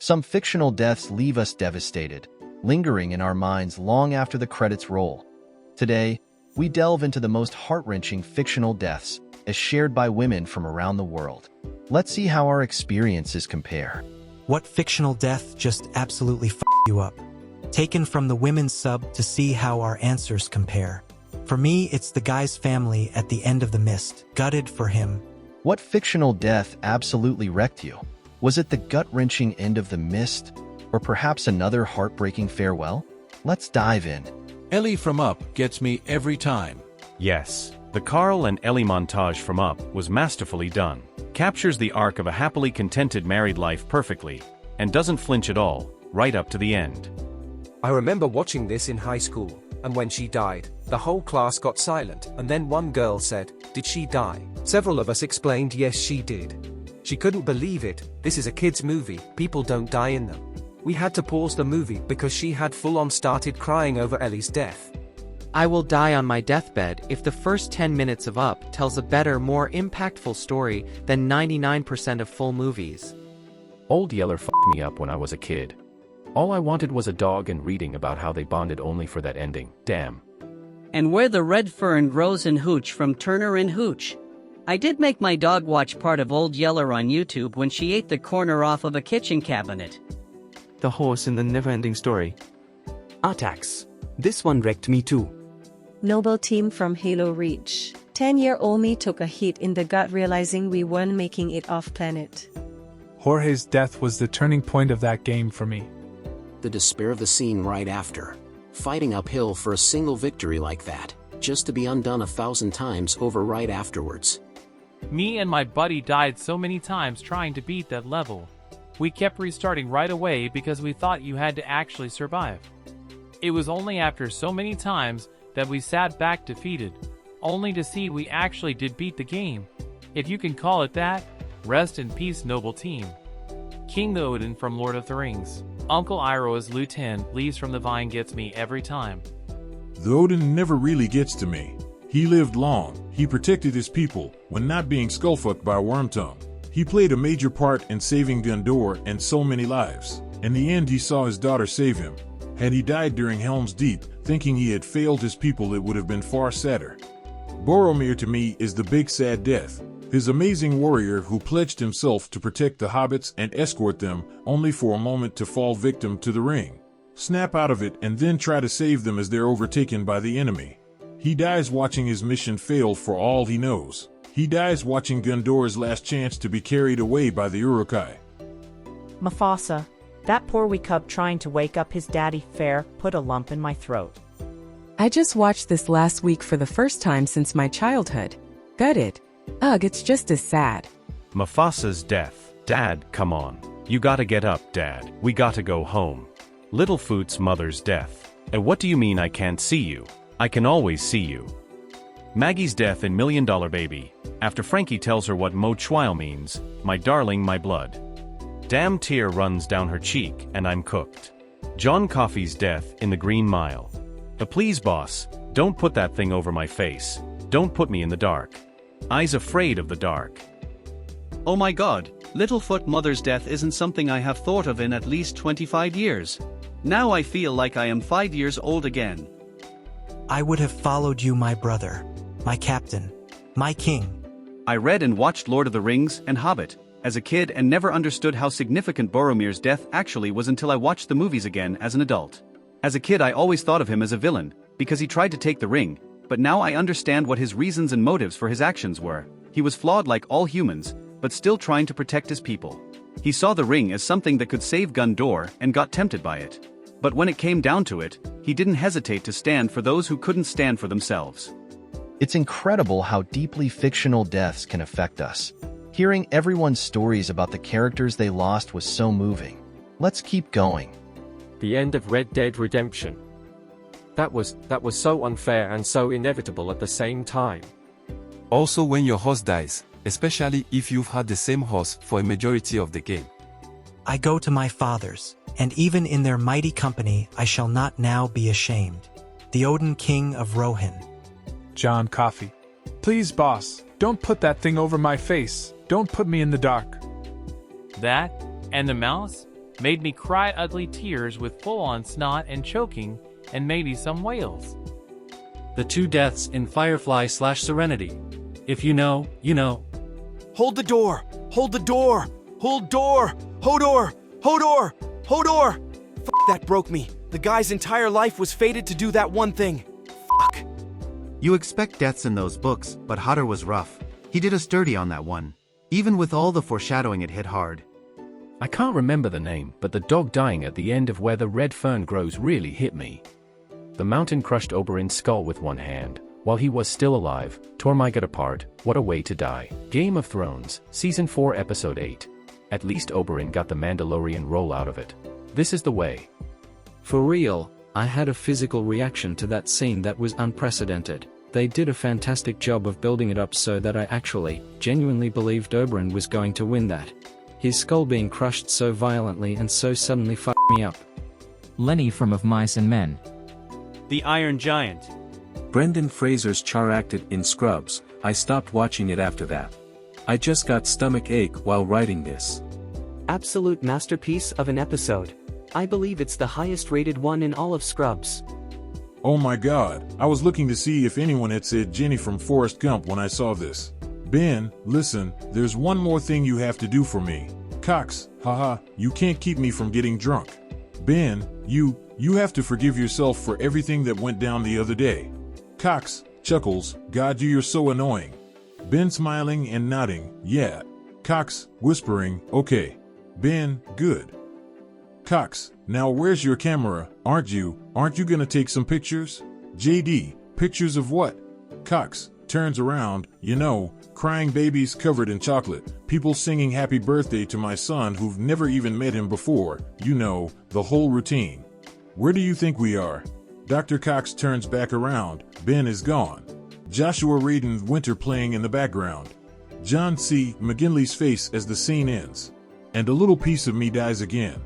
Some fictional deaths leave us devastated, lingering in our minds long after the credits roll. Today, we delve into the most heart-wrenching fictional deaths as shared by women from around the world. Let's see how our experiences compare. What fictional death just absolutely f***ed you up? Taken from the women's sub to see how our answers compare. For me, it's the guy's family at the end of The Mist. Gutted for him. What fictional death absolutely wrecked you? Was it the gut-wrenching end of The Mist, or perhaps another heartbreaking farewell? Let's dive in. Ellie from Up gets me every time. Yes, the Carl and Ellie montage from Up was masterfully done. Captures the arc of a happily contented married life perfectly, and doesn't flinch at all, right up to the end. I remember watching this in high school, and when she died, the whole class got silent, and then one girl said, "Did she die?" Several of us explained yes she did. She couldn't believe it. This is a kids movie, people don't die in them. We had to pause the movie because she had full-on started crying over Ellie's death. I will die on my deathbed if the first 10 minutes of Up tells a better, more impactful story than 99% of full movies. Old Yeller f***ed me up when I was a kid. All I wanted was a dog and reading about how they bonded only for that ending. Damn. And where the red fern grows in Hooch from Turner and Hooch. I did make my dog watch part of Old Yeller on YouTube when she ate the corner off of a kitchen cabinet. The horse in the never-ending story. Artax. This one wrecked me too. Noble team from Halo Reach. 10-year-old me took a hit in the gut realizing we weren't making it off-planet. Jorge's death was the turning point of that game for me. The despair of the scene right after. Fighting uphill for a single victory like that, just to be undone 1,000 times over right afterwards. Me and my buddy died so many times trying to beat that level. We kept restarting right away because we thought you had to actually survive. It was only after so many times that we sat back defeated, only to see we actually did beat the game. If you can call it that, rest in peace, noble team. King Odin from Lord of the Rings. Uncle Iroh as Lieutenant leaves from the vine gets me every time. The Odin never really gets to me. He lived long, he protected his people, when not being skullfucked by a wormtongue. He played a major part in saving Gondor and so many lives. In the end he saw his daughter save him. Had he died during Helm's Deep, thinking he had failed his people, it would have been far sadder. Boromir to me is the big sad death. His amazing warrior who pledged himself to protect the hobbits and escort them, only for a moment to fall victim to the ring. Snap out of it and then try to save them as they're overtaken by the enemy. He dies watching his mission fail for all he knows. He dies watching Gondor's last chance to be carried away by the Uruk-hai. Mufasa. That poor wee cub trying to wake up his daddy fair put a lump in my throat. I just watched this last week for the first time since my childhood. Gutted. Ugh, it's just as sad. Mufasa's death. Dad, come on. You gotta get up, Dad. We gotta go home. Littlefoot's mother's death. And what do you mean I can't see you? I can always see you. Maggie's death in $1 Million Baby. After Frankie tells her what Mo Chwile means, my darling, my blood. Damn tear runs down her cheek, and I'm cooked. John Coffey's death in The Green Mile. Please, boss, don't put that thing over my face. Don't put me in the dark. I's afraid of the dark. Oh my god, Littlefoot mother's death isn't something I have thought of in at least 25 years. Now I feel like I am 5 years old again. I would have followed you, my brother, my captain, my king. I read and watched Lord of the Rings and Hobbit as a kid and never understood how significant Boromir's death actually was until I watched the movies again as an adult. As a kid I always thought of him as a villain, because he tried to take the ring, but now I understand what his reasons and motives for his actions were. He was flawed like all humans, but still trying to protect his people. He saw the ring as something that could save Gondor and got tempted by it. But when it came down to it, he didn't hesitate to stand for those who couldn't stand for themselves. It's incredible how deeply fictional deaths can affect us. Hearing everyone's stories about the characters they lost was so moving. Let's keep going. The end of Red Dead Redemption. That was so unfair and so inevitable at the same time. Also when your horse dies, especially if you've had the same horse for a majority of the game. I go to my fathers, and even in their mighty company I shall not now be ashamed. The Odin King of Rohan. John Coffey. Please, boss, don't put that thing over my face. Don't put me in the dark. That, and the mouse? made me cry ugly tears with full-on snot and choking, and maybe some whales. The two deaths in Firefly/Serenity. If you know, you know. Hold the door! Hold the door! Hold door! Hodor! Hodor! Hodor! F that broke me. The guy's entire life was fated to do that one thing. Fuck. You expect deaths in those books, but Hodor was rough. He did us dirty on that one. Even with all the foreshadowing, it hit hard. I can't remember the name, but the dog dying at the end of Where the Red Fern Grows really hit me. The mountain crushed Oberyn's skull with one hand, while he was still alive, tore my gut apart. What a way to die. Game of Thrones, Season 4 Episode 8. At least Oberyn got the Mandalorian roll out of it. This is the way. For real, I had a physical reaction to that scene that was unprecedented. They did a fantastic job of building it up so that I actually, genuinely believed Oberyn was going to win that. His skull being crushed so violently and so suddenly f***ed me up. Lenny from Of Mice and Men. The Iron Giant. Brendan Fraser's Char acted in Scrubs. I stopped watching it after that. I just got stomach ache while writing this. Absolute masterpiece of an episode. I believe it's the highest rated one in all of Scrubs. Oh my god, I was looking to see if anyone had said Jenny from Forrest Gump when I saw this. Ben, listen, there's one more thing you have to do for me. Cox, haha, you can't keep me from getting drunk. Ben, you have to forgive yourself for everything that went down the other day. Cox, chuckles, God, you're so annoying. Ben smiling and nodding, yeah. Cox, whispering, okay. Ben, good. Cox, now where's your camera? Aren't you gonna take some pictures? JD, pictures of what? Cox, turns around, you know, crying babies covered in chocolate, people singing happy birthday to my son who've never even met him before, you know, the whole routine. Where do you think we are? Dr. Cox turns back around, Ben is gone. Joshua Radin Winter playing in the background. John C. McGinley's face as the scene ends. And a little piece of me dies again.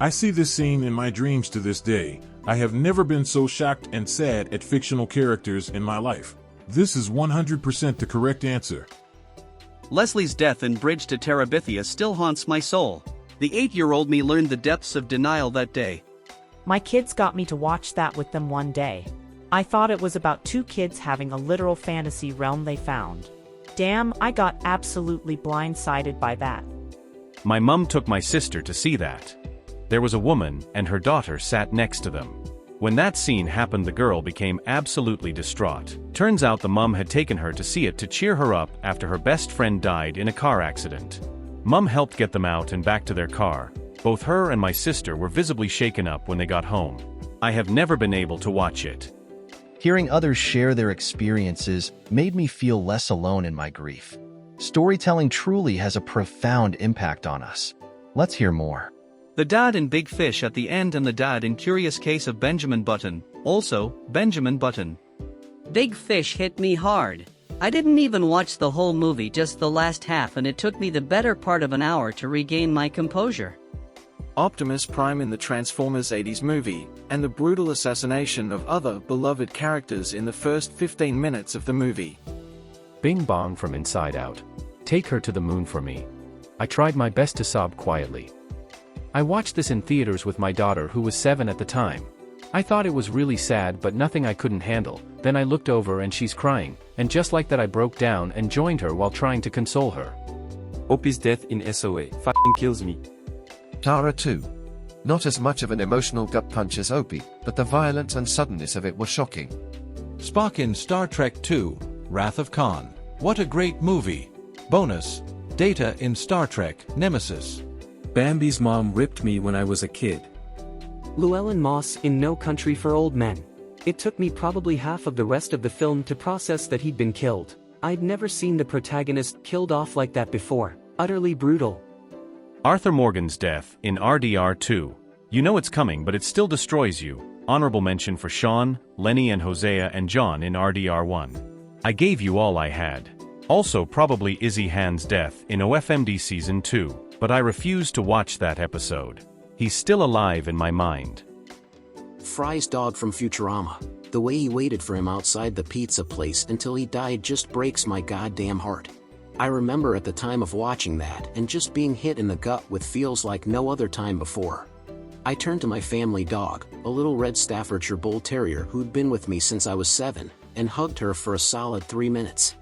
I see this scene in my dreams to this day. I have never been so shocked and sad at fictional characters in my life. This is 100% the correct answer. Leslie's death in Bridge to Terabithia still haunts my soul. The 8-year-old me learned the depths of denial that day. My kids got me to watch that with them one day. I thought it was about two kids having a literal fantasy realm they found. Damn, I got absolutely blindsided by that. My mum took my sister to see that. There was a woman, and her daughter sat next to them. When that scene happened, the girl became absolutely distraught. Turns out the mum had taken her to see it to cheer her up after her best friend died in a car accident. Mum helped get them out and back to their car. Both her and my sister were visibly shaken up when they got home. I have never been able to watch it. Hearing others share their experiences made me feel less alone in my grief. Storytelling truly has a profound impact on us. Let's hear more. The dad in Big Fish at the end and the dad in Curious Case of Benjamin Button, also, Benjamin Button. Big Fish hit me hard. I didn't even watch the whole movie, just the last half, and it took me the better part of an hour to regain my composure. Optimus Prime in the Transformers 80s movie, and the brutal assassination of other beloved characters in the first 15 minutes of the movie. Bing Bong from Inside Out. Take her to the moon for me. I tried my best to sob quietly. I watched this in theaters with my daughter who was 7 at the time. I thought it was really sad but nothing I couldn't handle. Then I looked over and she's crying, and just like that I broke down and joined her while trying to console her. Opie's death in SOA fucking kills me. Tara 2. Not as much of an emotional gut punch as Opie, but the violence and suddenness of it were shocking. Spock in Star Trek II, Wrath of Khan. What a great movie. Bonus. Data in Star Trek, Nemesis. Bambi's mom ripped me when I was a kid. Llewellyn Moss in No Country for Old Men. It took me probably half of the rest of the film to process that he'd been killed. I'd never seen the protagonist killed off like that before. Utterly brutal. Arthur Morgan's death in RDR 2. You know it's coming but it still destroys you. Honorable mention for Sean, Lenny and Hosea and John in RDR 1. I gave you all I had. Also probably Izzy Hand's death in OFMD Season 2. But I refuse to watch that episode. He's still alive in my mind. Fry's dog from Futurama. The way he waited for him outside the pizza place until he died just breaks my goddamn heart. I remember at the time of watching that and just being hit in the gut with feels like no other time before. I turned to my family dog, a little red Staffordshire Bull Terrier who'd been with me since I was 7, and hugged her for a solid 3 minutes.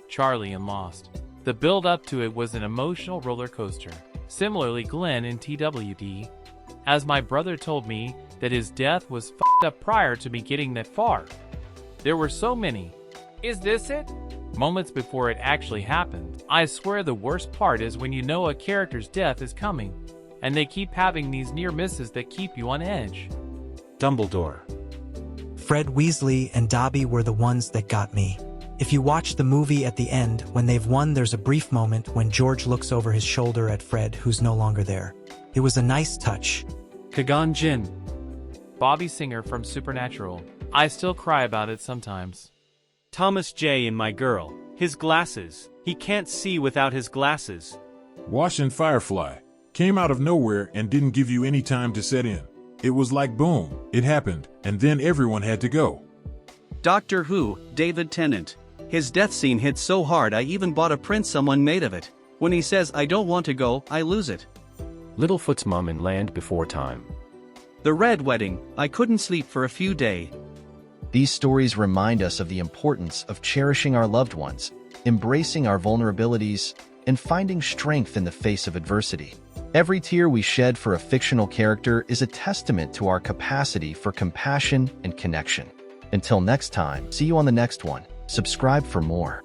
Charlie in Lost. The build up to it was an emotional roller coaster. Similarly, Glenn in TWD, as my brother told me that his death was f***ed up prior to me getting that far. There were so many "is this it?" moments before it actually happened. I swear the worst part is when you know a character's death is coming, and they keep having these near misses that keep you on edge. Dumbledore. Fred Weasley and Dobby were the ones that got me. If you watch the movie at the end, when they've won, there's a brief moment when George looks over his shoulder at Fred, who's no longer there. It was a nice touch. Kagan Jin. Bobby Singer from Supernatural. I still cry about it sometimes. Thomas J. in My Girl. His glasses. He can't see without his glasses. Wash and Firefly. Came out of nowhere and didn't give you any time to set in. It was like boom, it happened, and then everyone had to go. Doctor Who, David Tennant. His death scene hit so hard I even bought a print someone made of it. When he says I don't want to go, I lose it. Littlefoot's mom in Land Before Time. The Red Wedding. I couldn't sleep for a few days. These stories remind us of the importance of cherishing our loved ones, embracing our vulnerabilities, and finding strength in the face of adversity. Every tear we shed for a fictional character is a testament to our capacity for compassion and connection. Until next time, see you on the next one. Subscribe for more.